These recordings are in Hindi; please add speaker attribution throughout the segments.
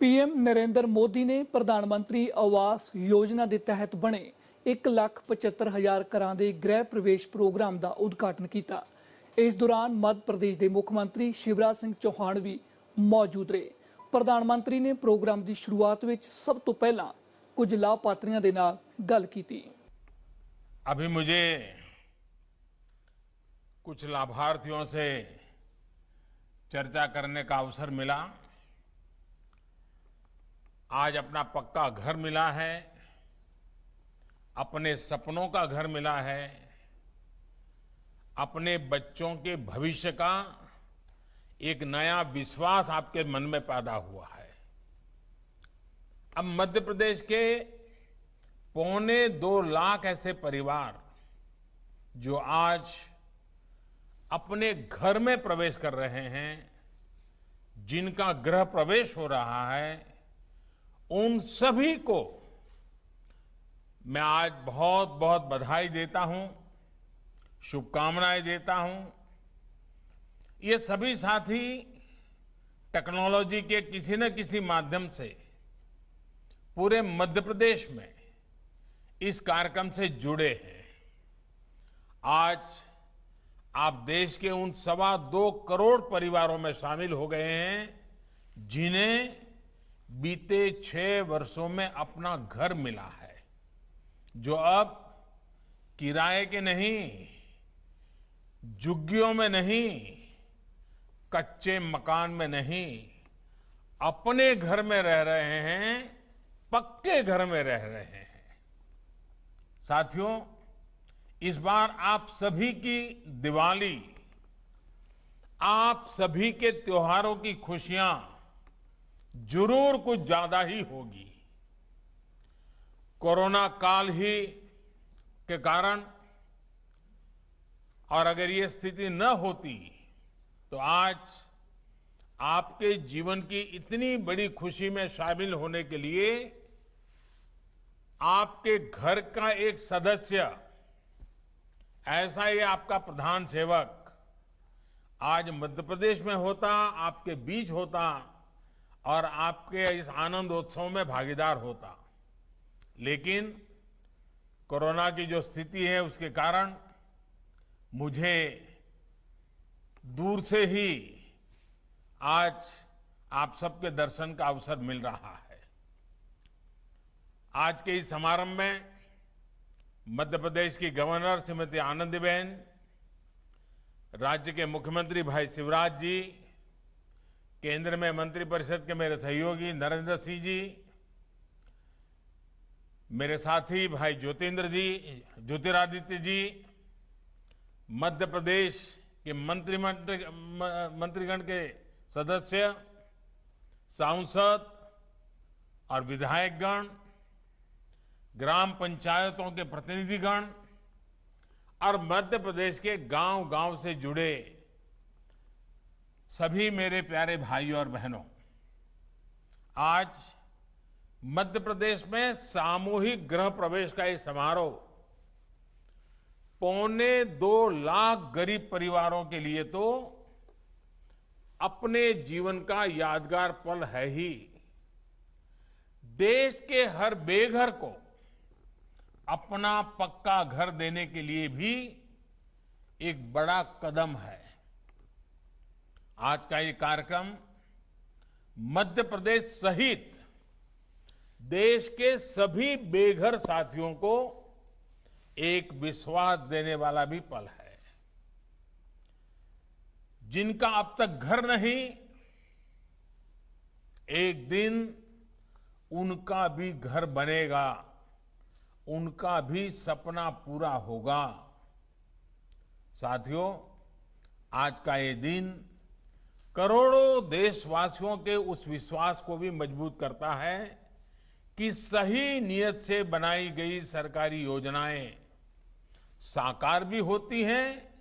Speaker 1: पीएम नरेंद्र मोदी ने प्रधानमंत्री आवास योजना के तहत बने 1,75,000 घरां के गृह प्रवेश प्रोग्राम का उद्घाटन किया। इस दौरान मध्य प्रदेश के मुख्यमंत्री शिवराज सिंह चौहान भी मौजूद रहे। प्रधानमंत्री ने प्रोग्राम की शुरुआत में सब तो पहला कुछ लाभार्थियों के नाल गल की।
Speaker 2: अभी मुझे कुछ लाभार्थियों से चर्चा करने का अवसर मिला। आज अपना पक्का घर मिला है, अपने सपनों का घर मिला है, अपने बच्चों के भविष्य का एक नया विश्वास आपके मन में पैदा हुआ है। अब मध्य प्रदेश के 2.25 लाख ऐसे परिवार जो आज अपने घर में प्रवेश कर रहे हैं, जिनका गृह प्रवेश हो रहा है, उन सभी को मैं आज बहुत बहुत बधाई देता हूं, शुभकामनाएं देता हूं। ये सभी साथी टेक्नोलॉजी के किसी न किसी माध्यम से पूरे मध्य प्रदेश में इस कार्यक्रम से जुड़े हैं। आज आप देश के उन 2.25 करोड़ परिवारों में शामिल हो गए हैं, जिन्हें बीते 6 वर्षों में अपना घर मिला है, जो अब किराए के नहीं, झुग्गियों में नहीं, कच्चे मकान में नहीं, अपने घर में रह रहे हैं, पक्के घर में रह रहे हैं। साथियों, इस बार आप सभी की दिवाली, आप सभी के त्योहारों की खुशियां जरूर कुछ ज्यादा ही होगी। कोरोना काल ही के कारण और अगर ये स्थिति न होती तो आज आपके जीवन की इतनी बड़ी खुशी में शामिल होने के लिए आपके घर का एक सदस्य, ऐसा ही आपका प्रधान सेवक आज मध्य प्रदेश में होता, आपके बीच होता और आपके इस आनंदोत्सव में भागीदार होता। लेकिन कोरोना की जो स्थिति है उसके कारण मुझे दूर से ही आज आप सबके दर्शन का अवसर मिल रहा है। आज के इस समारंभ में मध्य प्रदेश की गवर्नर श्रीमती आनंदीबेन, राज्य के मुख्यमंत्री भाई शिवराज जी, केंद्र में मंत्रिपरिषद के मेरे सहयोगी नरेंद्र सिंह जी, मेरे साथी भाई ज्योतिरादित्य जी, मध्य प्रदेश के मंत्रीगण के सदस्य, सांसद और विधायकगण, ग्राम पंचायतों के प्रतिनिधिगण और मध्य प्रदेश के गांव-गांव से जुड़े सभी मेरे प्यारे भाइयों और बहनों, आज मध्य प्रदेश में सामूहिक गृह प्रवेश का ये समारोह 2.25 लाख गरीब परिवारों के लिए तो अपने जीवन का यादगार पल है ही, देश के हर बेघर को अपना पक्का घर देने के लिए भी एक बड़ा कदम है। आज का ये कार्यक्रम मध्य प्रदेश सहित देश के सभी बेघर साथियों को एक विश्वास देने वाला भी पल है। जिनका अब तक घर नहीं, एक दिन उनका भी घर बनेगा, उनका भी सपना पूरा होगा। साथियों, आज का ये दिन करोड़ों देशवासियों के उस विश्वास को भी मजबूत करता है कि सही नियत से बनाई गई सरकारी योजनाएं साकार भी होती हैं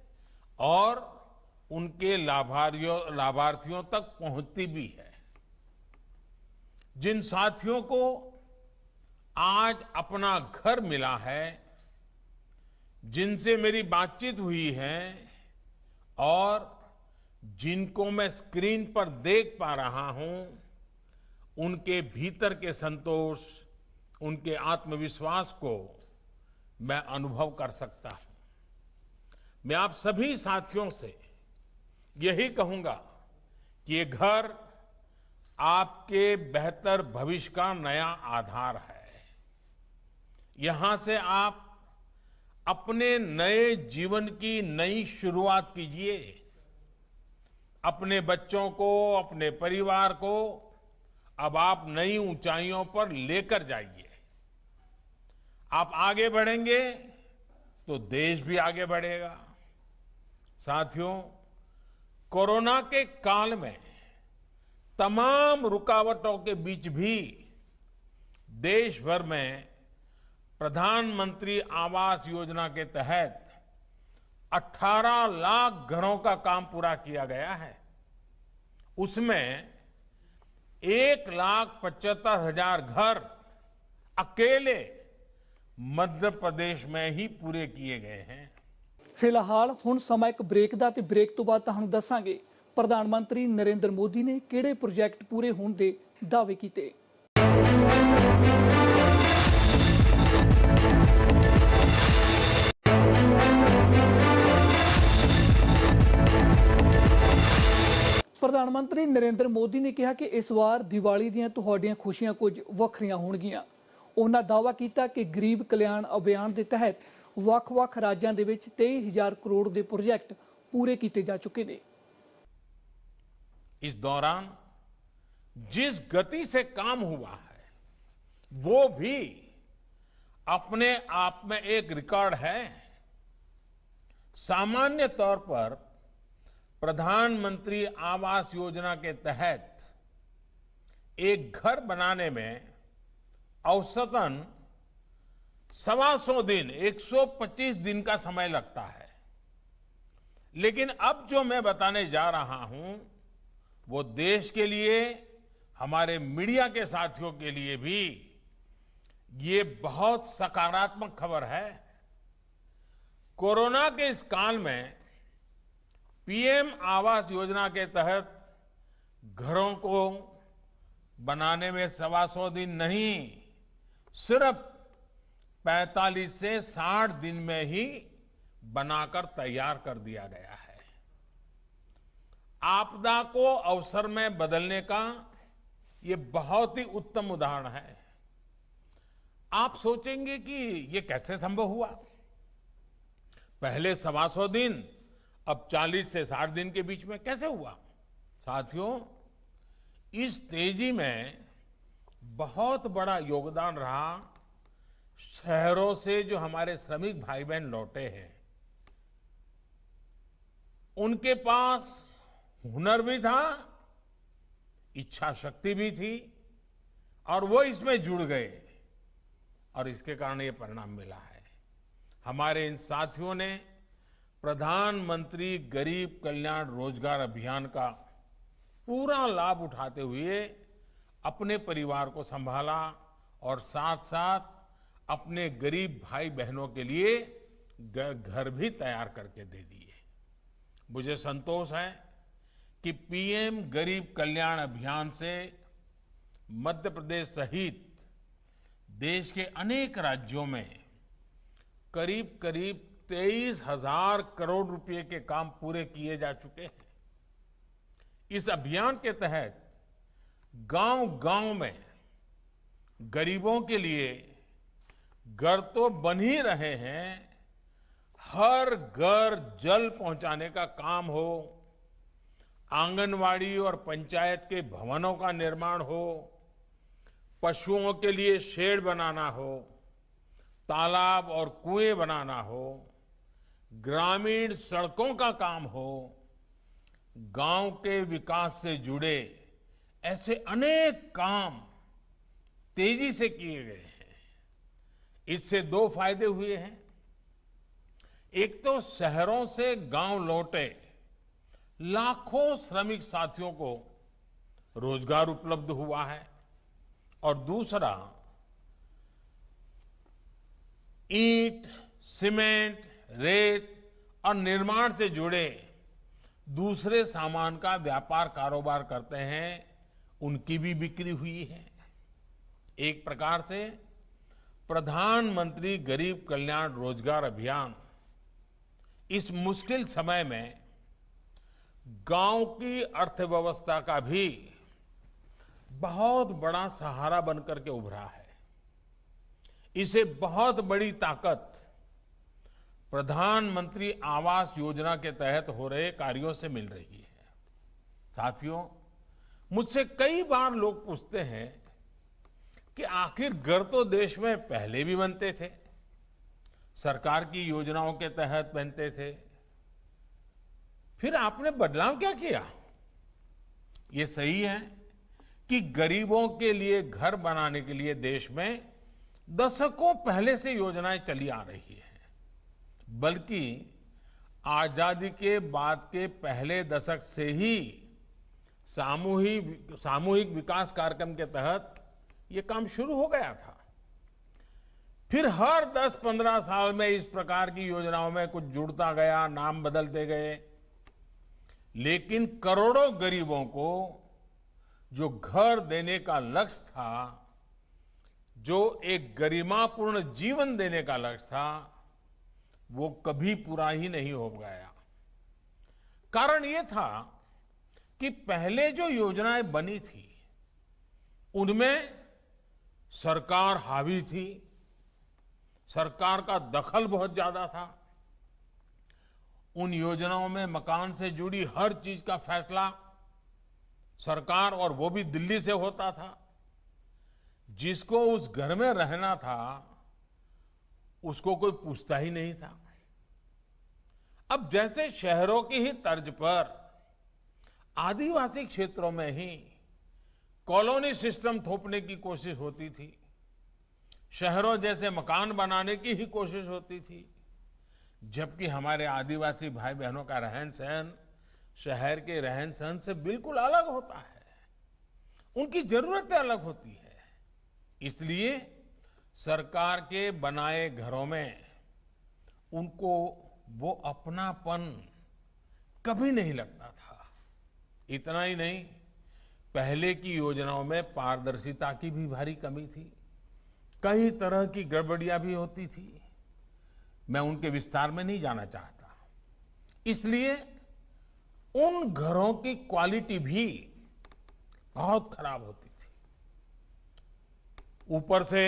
Speaker 2: और उनके लाभार्थियों तक पहुंचती भी है। जिन साथियों को आज अपना घर मिला है, जिनसे मेरी बातचीत हुई है और जिनको मैं स्क्रीन पर देख पा रहा हूं, उनके भीतर के संतोष, उनके आत्मविश्वास को मैं अनुभव कर सकता हूं। मैं आप सभी साथियों से यही कहूंगा कि ये घर आपके बेहतर भविष्य का नया आधार है। यहां से आप अपने नए जीवन की नई शुरुआत कीजिए। अपने बच्चों को, अपने परिवार को अब आप नई ऊंचाइयों पर लेकर जाइए। आप आगे बढ़ेंगे तो देश भी आगे बढ़ेगा। साथियों, कोरोना के काल में तमाम रुकावटों के बीच भी देश भर में प्रधानमंत्री आवास योजना के तहत 18 लाख घरों का काम पूरा किया गया है। उसमें 1,75,000 घर अकेले मध्य प्रदेश में ही पूरे किए गए हैं।
Speaker 1: ਫਿਲਹਾਲ ਹੁਣ ਸਮਾਂ ਇੱਕ ਬ੍ਰੇਕ ਦਾ ਤੇ ਬ੍ਰੇਕ ਤੋਂ ਬਾਅਦ ਤੁਹਾਨੂੰ ਦੱਸਾਂਗੇ ਪ੍ਰਧਾਨ ਮੰਤਰੀ ਨਰਿੰਦਰ ਮੋਦੀ ਨੇ ਕਿਹੜੇ ਪ੍ਰੋਜੈਕਟ ਪੂਰੇ ਹੋਣ ਦੇ ਦਾਅਵੇ ਕੀਤੇ। ਪ੍ਰਧਾਨ ਮੰਤਰੀ ਨਰਿੰਦਰ ਮੋਦੀ ਨੇ ਕਿਹਾ ਕਿ ਇਸ ਵਾਰ ਦੀਵਾਲੀ ਦੀਆਂ ਤੁਹਾਡੀਆਂ ਖੁਸ਼ੀਆਂ ਕੁਝ ਵੱਖਰੀਆਂ ਹੋਣਗੀਆਂ। ਉਹਨਾਂ ਦਾਅਵਾ ਕੀਤਾ ਕਿ ਗਰੀਬ ਕਲਿਆਣ ਅਭਿਆਨ ਦੇ ਤਹਿਤ ਵੱਖ-ਵੱਖ ਰਾਜਾਂ ਦੇ ਵਿੱਚ 23,000 ਕਰੋੜ ਦੇ ਪ੍ਰੋਜੈਕਟ पूरे किए जा चुके हैं।
Speaker 2: इस दौरान जिस गति से काम हुआ है वो भी अपने आप में एक रिकॉर्ड है। सामान्य तौर पर प्रधानमंत्री आवास योजना के तहत एक घर बनाने में औसतन 125 दिन 125 दिन का समय लगता है। लेकिन अब जो मैं बताने जा रहा हूं वो देश के लिए, हमारे मीडिया के साथियों के लिए भी ये बहुत सकारात्मक खबर है। कोरोना के इस काल में पीएम आवास योजना के तहत घरों को बनाने में 125 दिन नहीं, सिर्फ 45 से 60 दिन में ही बनाकर तैयार कर दिया गया है। आपदा को अवसर में बदलने का ये बहुत ही उत्तम उदाहरण है। आप सोचेंगे कि ये कैसे संभव हुआ? पहले 125 दिन, अब 40 से 60 दिन के बीच में कैसे हुआ? साथियों, इस तेजी में बहुत बड़ा योगदान रहा शहरों से जो हमारे श्रमिक भाई बहन लौटे हैं। उनके पास हुनर भी था, इच्छा शक्ति भी थी और वो इसमें जुड़ गए और इसके कारण ये परिणाम मिला है। हमारे इन साथियों ने प्रधानमंत्री गरीब कल्याण रोजगार अभियान का पूरा लाभ उठाते हुए अपने परिवार को संभाला और साथ साथ अपने गरीब भाई बहनों के लिए घर भी तैयार करके दे दिए। मुझे संतोष है कि पीएम गरीब कल्याण अभियान से मध्य प्रदेश सहित देश के अनेक राज्यों में करीब करीब 23,000 करोड़ रुपए के काम पूरे किए जा चुके हैं। इस अभियान के तहत गांव-गांव में गरीबों के लिए घर तो बन ही रहे हैं, हर घर जल पहुंचाने का काम हो, आंगनवाड़ी और पंचायत के भवनों का निर्माण हो, पशुओं के लिए शेड बनाना हो, तालाब और कुएं बनाना हो, ग्रामीण सड़कों का काम हो, गांव के विकास से जुड़े ऐसे अनेक काम तेजी से किए गए हैं। इससे दो फायदे हुए हैं। एक तो शहरों से गांव लौटे लाखों श्रमिक साथियों को रोजगार उपलब्ध हुआ है और दूसरा ईंट, सीमेंट, रेत और निर्माण से जुड़े दूसरे सामान का व्यापार कारोबार करते हैं उनकी भी बिक्री हुई है। एक प्रकार से प्रधानमंत्री गरीब कल्याण रोजगार अभियान इस मुश्किल समय में गांव की अर्थव्यवस्था का भी बहुत बड़ा सहारा बनकर के उभरा है। इसे बहुत बड़ी ताकत प्रधानमंत्री आवास योजना के तहत हो रहे कार्यों से मिल रही है। साथियों, मुझसे कई बार लोग पूछते हैं कि आखिर घर तो देश में पहले भी बनते थे, सरकार की योजनाओं के तहत बनते थे, फिर आपने बदलाव क्या किया? ये सही है कि गरीबों के लिए घर बनाने के लिए देश में दशकों पहले से योजनाएं चली आ रही है। बल्कि आजादी के बाद के पहले दशक से ही सामूहिक विकास कार्यक्रम के तहत ये काम शुरू हो गया था। फिर हर 10-15 साल में इस प्रकार की योजनाओं में कुछ जुड़ता गया, नाम बदलते गए, लेकिन करोड़ों गरीबों को जो घर देने का लक्ष्य था, जो एक गरिमापूर्ण जीवन देने का लक्ष्य था, वो कभी पूरा ही नहीं हो गया। कारण ये था कि पहले जो योजनाएं बनी थी उनमें सरकार हावी थी, सरकार का दखल बहुत ज्यादा था। उन योजनाओं में मकान से जुड़ी हर चीज का फैसला सरकार, और वो भी दिल्ली से होता था। जिसको उस घर में रहना था उसको कोई पूछता ही नहीं था। अब जैसे शहरों की ही तर्ज पर आदिवासी क्षेत्रों में ही कॉलोनी सिस्टम थोपने की कोशिश होती थी, शहरों जैसे मकान बनाने की ही कोशिश होती थी, जबकि हमारे आदिवासी भाई बहनों का रहन सहन शहर के रहन सहन से बिल्कुल अलग होता है। उनकी जरूरतें अलग होती है। इसलिए सरकार के बनाए घरों में उनको वो अपनापन कभी नहीं लगता था। इतना ही नहीं, पहले की योजनाओं में पारदर्शिता की भी भारी कमी थी, कई तरह की गड़बड़ियां भी होती थी। मैं उनके विस्तार में नहीं जाना चाहता। इसलिए उन घरों की क्वालिटी भी बहुत खराब होती थी। ऊपर से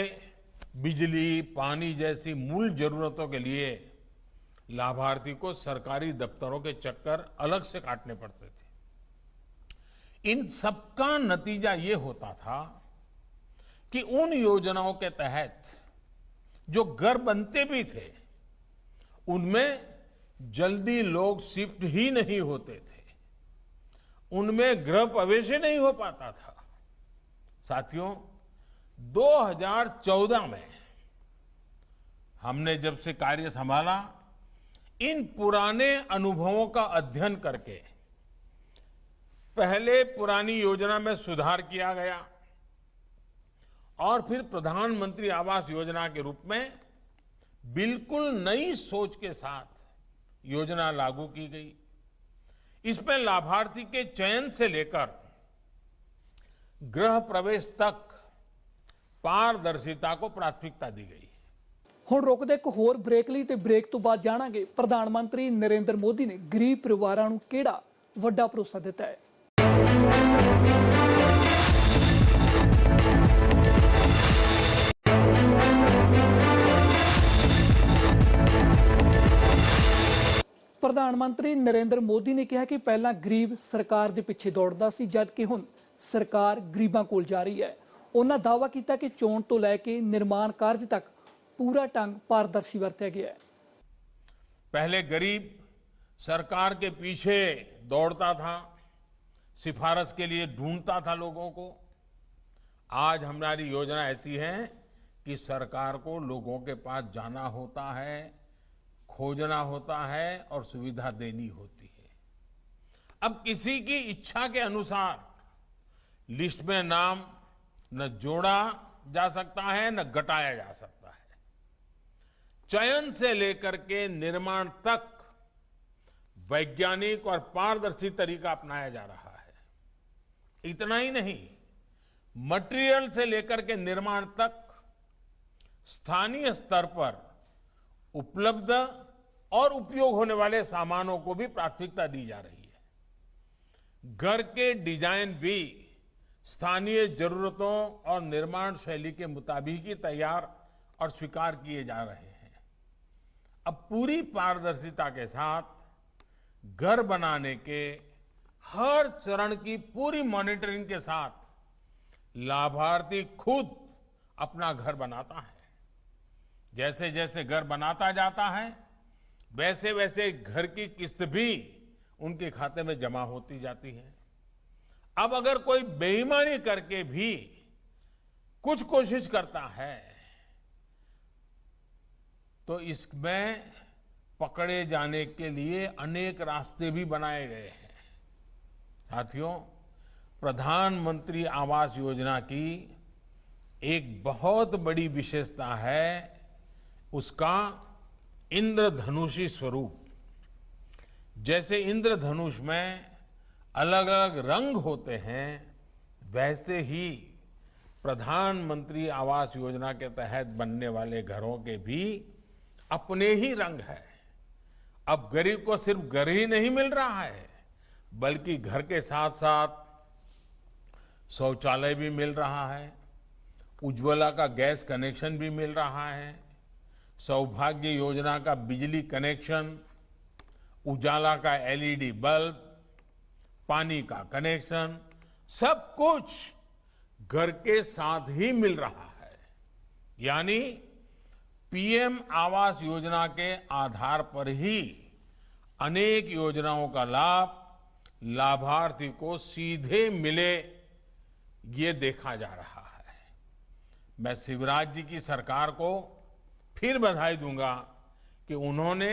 Speaker 2: बिजली, पानी जैसी मूल जरूरतों के लिए लाभार्थी को सरकारी दफ्तरों के चक्कर अलग से काटने पड़ते थे। इन सबका नतीजा ये होता था कि उन योजनाओं के तहत जो घर बनते भी थे उनमें जल्दी लोग शिफ्ट ही नहीं होते थे, उनमें गृह प्रवेश ही नहीं हो पाता था। साथियों, 2014 में हमने जब से कार्य संभाला, इन पुराने अनुभवों का अध्ययन करके पहले पुरानी योजना में सुधार किया गया और फिर प्रधानमंत्री आवास योजना के रूप में बिल्कुल नई सोच के साथ योजना लागू की गई। इसमें लाभार्थी के चयन से लेकर गृह प्रवेश तक ਪਾਰਦਰਸ਼ਿਤਾ को प्राथमिकता दी गई।
Speaker 1: ਹੁਣ ਰੁਕਦੇ ਇੱਕ ਹੋਰ ਬ੍ਰੇਕ ਲਈ ਤੇ ਬ੍ਰੇਕ ਤੋਂ ਬਾਅਦ ਜਾਣਾਂਗੇ ਪ੍ਰਧਾਨ ਮੰਤਰੀ ਨਰਿੰਦਰ ਮੋਦੀ ਨੇ ਗਰੀਬ ਪਰਿਵਾਰਾਂ ਨੂੰ ਕਿਹੜਾ ਵੱਡਾ ਭਰੋਸਾ ਦਿੱਤਾ ਹੈ। ਪ੍ਰਧਾਨ ਮੰਤਰੀ ਨਰਿੰਦਰ ਮੋਦੀ ਨੇ ਕਿਹਾ ਕਿ ਪਹਿਲਾਂ ਗਰੀਬ ਸਰਕਾਰ ਦੇ ਪਿੱਛੇ ਦੌੜਦਾ ਸੀ, ਜਦਕਿ ਹੁਣ ਸਰਕਾਰ ਗਰੀਬਾਂ ਕੋਲ ਜਾ ਰਹੀ ਹੈ। उन्होंने दावा किया कि चोण तो लैके निर्माण कार्य तक पूरा ढंग पारदर्शी बरता गया है।
Speaker 2: पहले गरीब सरकार के पीछे दौड़ता था, सिफारिश के लिए ढूंढता था लोगों को। आज हमारी योजना ऐसी है कि सरकार को लोगों के पास जाना होता है, खोजना होता है और सुविधा देनी होती है। अब किसी की इच्छा के अनुसार लिस्ट में नाम न जोड़ा जा सकता है न घटाया जा सकता है। चयन से लेकर के निर्माण तक वैज्ञानिक और पारदर्शी तरीका अपनाया जा रहा है। इतना ही नहीं, मटेरियल से लेकर के निर्माण तक स्थानीय स्तर पर उपलब्ध और उपयोग होने वाले सामानों को भी प्राथमिकता दी जा रही है। घर के डिजाइन भी स्थानीय जरूरतों और निर्माण शैली के मुताबिक ही तैयार और स्वीकार किए जा रहे हैं। अब पूरी पारदर्शिता के साथ घर बनाने के हर चरण की पूरी मॉनिटरिंग के साथ लाभार्थी खुद अपना घर बनाता है। जैसे जैसे घर बनाता जाता है, वैसे वैसे घर की किस्त भी उनके खाते में जमा होती जाती है। अब अगर कोई बेईमानी करके भी कुछ कोशिश करता है तो इसमें पकड़े जाने के लिए अनेक रास्ते भी बनाए गए हैं। साथियों, प्रधानमंत्री आवास योजना की एक बहुत बड़ी विशेषता है उसका इंद्रधनुषी स्वरूप। जैसे इंद्रधनुष में अलग अलग रंग होते हैं, वैसे ही प्रधानमंत्री आवास योजना के तहत बनने वाले घरों के भी अपने ही रंग है। अब गरीब को सिर्फ घर ही नहीं मिल रहा है, बल्कि घर के साथ साथ शौचालय भी मिल रहा है, उज्ज्वला का गैस कनेक्शन भी मिल रहा है, सौभाग्य योजना का बिजली कनेक्शन, उजाला का एलईडी बल्ब, पानी का कनेक्शन, सब कुछ घर के साथ ही मिल रहा है। यानी पीएम आवास योजना के आधार पर ही अनेक योजनाओं का लाभ लाभार्थी को सीधे मिले, ये देखा जा रहा है। मैं शिवराज जी की सरकार को फिर बधाई दूंगा कि उन्होंने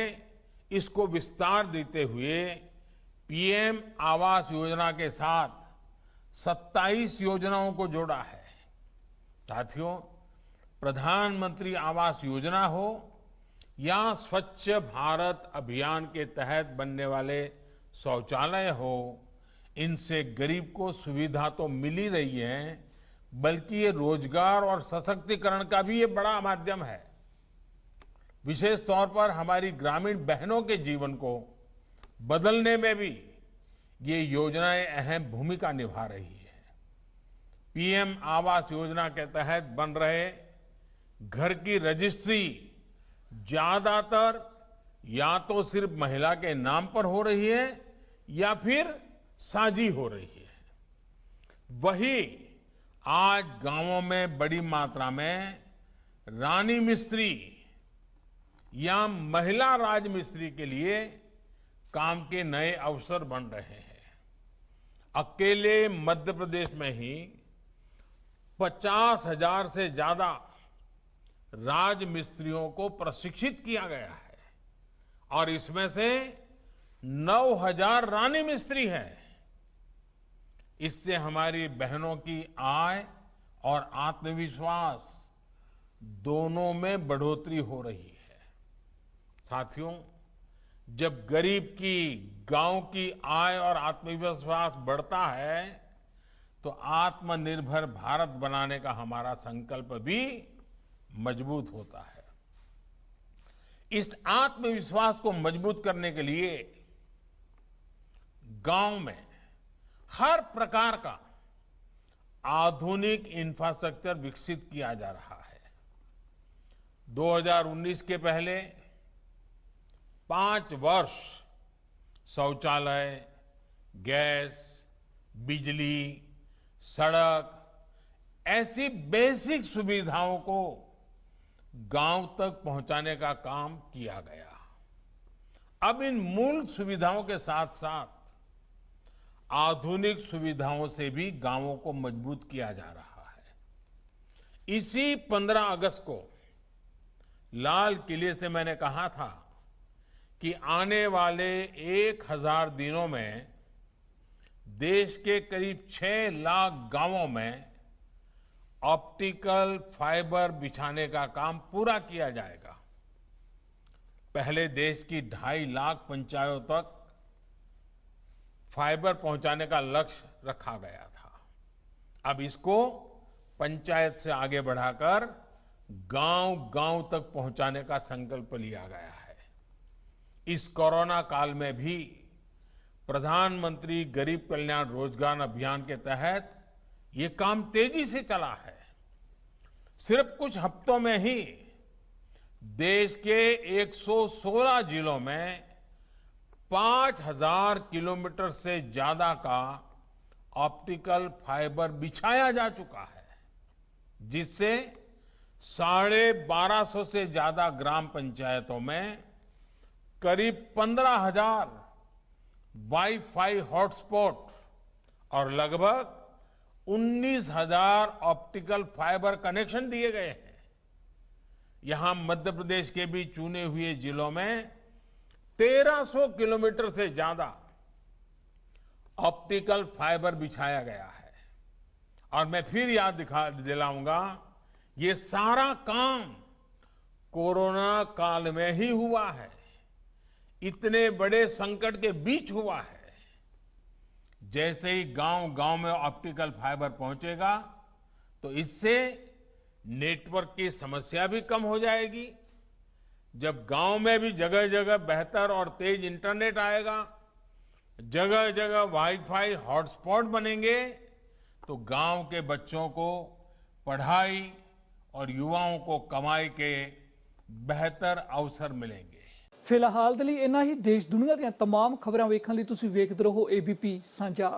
Speaker 2: इसको विस्तार देते हुए पीएम आवास योजना के साथ 27 योजनाओं को जोड़ा है। साथियों, प्रधानमंत्री आवास योजना हो या स्वच्छ भारत अभियान के तहत बनने वाले शौचालय हो, इनसे गरीब को सुविधा तो मिल ही रही है, बल्कि ये रोजगार और सशक्तिकरण का भी ये बड़ा माध्यम है। विशेष तौर पर हमारी ग्रामीण बहनों के जीवन को बदलने में भी ये योजनाएं अहम भूमिका निभा रही है। पीएम आवास योजना के तहत बन रहे घर की रजिस्ट्री ज्यादातर या तो सिर्फ महिला के नाम पर हो रही है या फिर साझी हो रही है। वही आज गांवों में बड़ी मात्रा में रानी मिस्त्री या महिला राज मिस्त्री के लिए काम के नए अवसर बन रहे हैं। अकेले मध्य प्रदेश में ही 50,000 से ज्यादा राज मिस्त्रियों को प्रशिक्षित किया गया है और इसमें से 9,000 रानी मिस्त्री हैं। इससे हमारी बहनों की आय और आत्मविश्वास दोनों में बढ़ोतरी हो रही है। साथियों, जब गरीब की, गांव की आय और आत्मविश्वास बढ़ता है तो आत्मनिर्भर भारत बनाने का हमारा संकल्प भी मजबूत होता है। इस आत्मविश्वास को मजबूत करने के लिए गांव में हर प्रकार का आधुनिक इंफ्रास्ट्रक्चर विकसित किया जा रहा है। 2019 के पहले 5 वर्ष शौचालय, गैस, बिजली, सड़क ऐसी बेसिक सुविधाओं को गांव तक पहुंचाने का काम किया गया। अब इन मूल सुविधाओं के साथ साथ आधुनिक सुविधाओं से भी गांवों को मजबूत किया जा रहा है। इसी 15 अगस्त को लाल किले से मैंने कहा था कि आने वाले 1000 दिनों में देश के करीब 6 लाख गांवों में ऑप्टिकल फाइबर बिछाने का काम पूरा किया जाएगा। पहले देश की 2.5 लाख पंचायतों तक फाइबर पहुंचाने का लक्ष्य रखा गया था। अब इसको पंचायत से आगे बढ़ाकर गांव-गांव तक पहुंचाने का संकल्प लिया गया है। इस कोरोना काल में भी प्रधानमंत्री गरीब कल्याण रोजगार अभियान के तहत ये काम तेजी से चला है। सिर्फ कुछ हफ्तों में ही देश के 116 जिलों में 5000 किलोमीटर से ज्यादा का ऑप्टिकल फाइबर बिछाया जा चुका है, जिससे 1250 से ज्यादा ग्राम पंचायतों में करीब 15,000 वाईफाई हॉटस्पॉट और लगभग 19,000 ऑप्टिकल फाइबर कनेक्शन दिए गए हैं। यहां मध्य प्रदेश के भी चुने हुए जिलों में 1300 किलोमीटर से ज्यादा ऑप्टिकल फाइबर बिछाया गया है। और मैं फिर याद दिलाऊंगा, ये सारा काम कोरोना काल में ही हुआ है, इतने बड़े संकट के बीच हुआ है। जैसे ही गांव-गांव में ऑप्टिकल फाइबर पहुंचेगा तो इससे नेटवर्क की समस्या भी कम हो जाएगी। जब गांव में भी जगह जगह बेहतर और तेज इंटरनेट आएगा, जगह जगह वाईफाई हॉटस्पॉट बनेंगे, तो गांव के बच्चों को पढ़ाई और युवाओं को कमाई के बेहतर अवसर मिलेंगे।
Speaker 1: ਫਿਲਹਾਲ ਦੇ ਲਈ ਇੰਨਾ ਹੀ। ਦੇਸ਼ ਦੁਨੀਆ ਦੀਆਂ तमाम ਖਬਰਾਂ ਵੇਖਣ ਲਈ ਤੁਸੀਂ ਵੇਖਦੇ ਰਹੋ ABP ਸਾਂਝਾ।